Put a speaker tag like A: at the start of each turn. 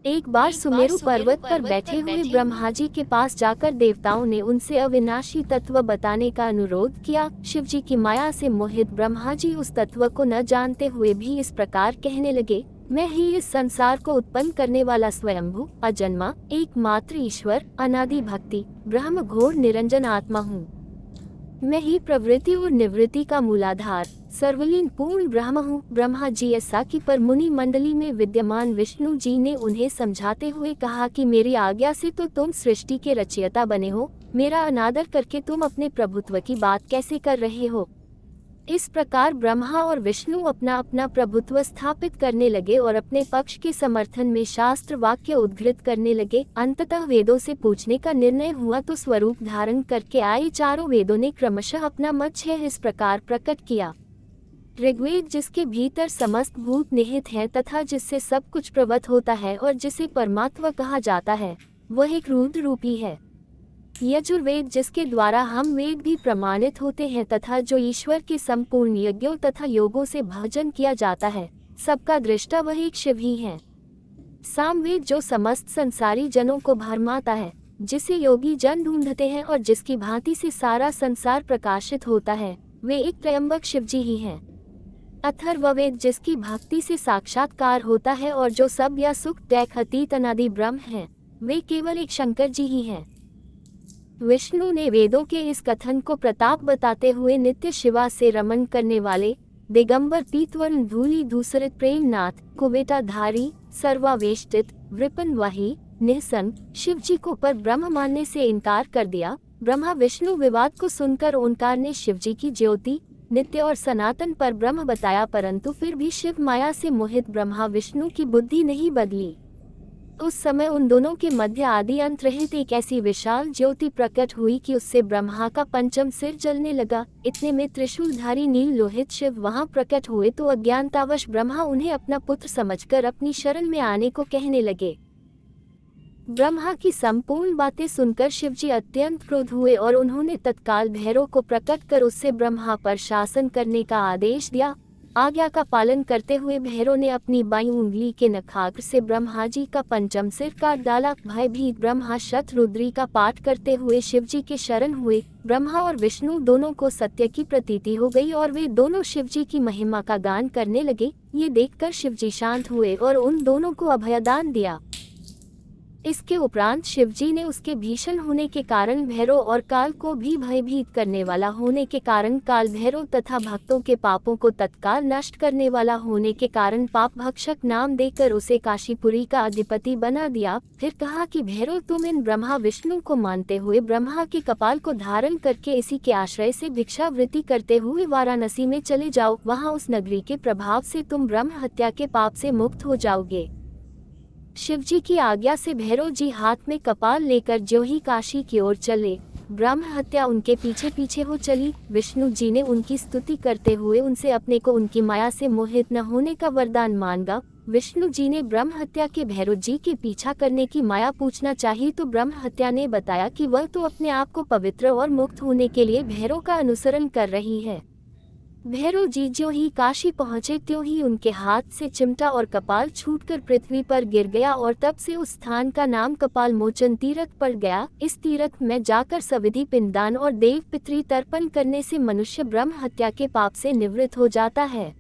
A: एक बार सुमेरु पर्वत पर बैठे हुए ब्रह्मा जी के पास जाकर देवताओं ने उनसे अविनाशी तत्व बताने का अनुरोध किया। शिव जी की माया से मोहित ब्रह्मा जी उस तत्व को न जानते हुए भी इस प्रकार कहने लगे, मैं ही इस संसार को उत्पन्न करने वाला स्वयंभू अजन्मा एकमात्र ईश्वर अनादि भक्ति ब्रह्म घोर निरंजन आत्मा हूँ। मैं ही प्रवृत्ति और निवृत्ति का मूलाधार सर्वलीन पूर्ण ब्रह्म हूँ। ब्रह्मा जी ऐसा कि पर मुनि मंडली में विद्यमान विष्णु जी ने उन्हें समझाते हुए कहा कि मेरी आज्ञा से तो तुम सृष्टि के रचयिता बने हो, मेरा अनादर करके तुम अपने प्रभुत्व की बात कैसे कर रहे हो। इस प्रकार ब्रह्मा और विष्णु अपना अपना प्रभुत्व स्थापित करने लगे और अपने पक्ष के समर्थन में शास्त्र वाक्य उद्धृत करने लगे। अंततः वेदों से पूछने का निर्णय हुआ तो स्वरूप धारण करके आए चारों वेदों ने क्रमशः अपना मत 6 इस प्रकार प्रकट किया। ऋग्वेद जिसके भीतर समस्त भूत निहित है तथा जिससे सब कुछ प्रवत होता है और जिसे परमात्मा कहा जाता है, वह एक रुद्र रूपी है। यजुर्वेद जिसके द्वारा हम वेद भी प्रमाणित होते हैं तथा जो ईश्वर के संपूर्ण यज्ञों तथा योगों से भजन किया जाता है, सबका दृष्टा वह एक शिव ही है। सामवेद जो समस्त संसारी जनों को भरमाता है, जिसे योगी जन ढूंढते हैं और जिसकी भांति से सारा संसार प्रकाशित होता है, वे एक त्रयंबक शिव जी ही हैं। अथर्ववेद जिसकी भक्ति से साक्षात्कार होता है और जो सब या सुख दैख अतीत अनादि ब्रह्म हैं, वे केवल एक शंकर जी ही हैं। विष्णु ने वेदों के इस कथन को प्रताप बताते हुए नित्य शिवा से रमन करने वाले दिगंबर पीतवर्ण धूलि दूसरित प्रेमनाथ कुबेटाधारी सर्वावेष्टित वृपन वाही निःसंग शिव जी को पर ब्रह्म मानने से इनकार कर दिया। ब्रह्मा विष्णु विवाद को सुनकर ओंकार ने शिव जी की ज्योति नित्य और सनातन पर ब्रह्म बताया, परंतु फिर भी शिव माया से मोहित ब्रह्मा विष्णु की बुद्धि नहीं बदली। उस समय उन दोनों के मध्य आदि अंत रहित एक ऐसी विशाल ज्योति प्रकट हुई कि उससे ब्रह्मा का पंचम सिर जलने लगा। इतने में त्रिशूलधारी नील लोहित शिव वहां प्रकट हुए तो अज्ञानतावश ब्रह्मा उन्हें अपना पुत्र समझकर अपनी शरण में आने को कहने लगे। ब्रह्मा की संपूर्ण बातें सुनकर शिवजी अत्यंत क्रोध हुए और उन्होंने तत्काल भैरव को प्रकट कर उससे ब्रह्मा पर शासन करने का आदेश दिया। आज्ञा का पालन करते हुए भैरव ने अपनी बाईं उंगली के नखाग्र से ब्रह्मा जी का पंचम सिर काट डाला। भयभीत ब्रह्मा शतरुद्री का पाठ करते हुए शिवजी के शरण हुए। ब्रह्मा और विष्णु दोनों को सत्य की प्रतीति हो गई और वे दोनों शिवजी की महिमा का गान करने लगे। ये देखकर शिवजी शांत हुए और उन दोनों को अभयदान दिया। इसके उपरांत शिवजी ने उसके भीषण होने के कारण भैरव और काल को भी भयभीत करने वाला होने के कारण काल भैरव तथा भक्तों के पापों को तत्काल नष्ट करने वाला होने के कारण पाप भक्षक नाम देकर उसे काशीपुरी का अधिपति बना दिया। फिर कहा कि भैरव तुम इन ब्रह्मा विष्णु को मानते हुए ब्रह्मा के कपाल को धारण करके इसी के आश्रय से भिक्षावृत्ति करते हुए वाराणसी में चले जाओ। वहाँ उस नगरी के प्रभाव से तुम ब्रह्म हत्या के पाप से मुक्त हो जाओगे। शिवजी की आज्ञा से भैरव जी हाथ में कपाल लेकर ज्यों ही काशी की ओर चले, ब्रह्म हत्या उनके पीछे पीछे हो चली। विष्णु जी ने उनकी स्तुति करते हुए उनसे अपने को उनकी माया से मोहित न होने का वरदान मांगा। विष्णु जी ने ब्रह्म हत्या के भैरव जी के पीछा करने की माया पूछना चाहिए तो ब्रह्म हत्या ने बताया कि वह तो अपने आप को पवित्र और मुक्त होने के लिए भैरव का अनुसरण कर रही है। भैरव जी ज्यों ही काशी पहुंचे त्यों ही उनके हाथ से चिमटा और कपाल छूटकर पृथ्वी पर गिर गया और तब से उस स्थान का नाम कपाल मोचन तीर्थ पड़ गया। इस तीर्थ में जाकर सविधि पिंडदान और देव पितृ तर्पण करने से मनुष्य ब्रह्म हत्या के पाप से निवृत्त हो जाता है।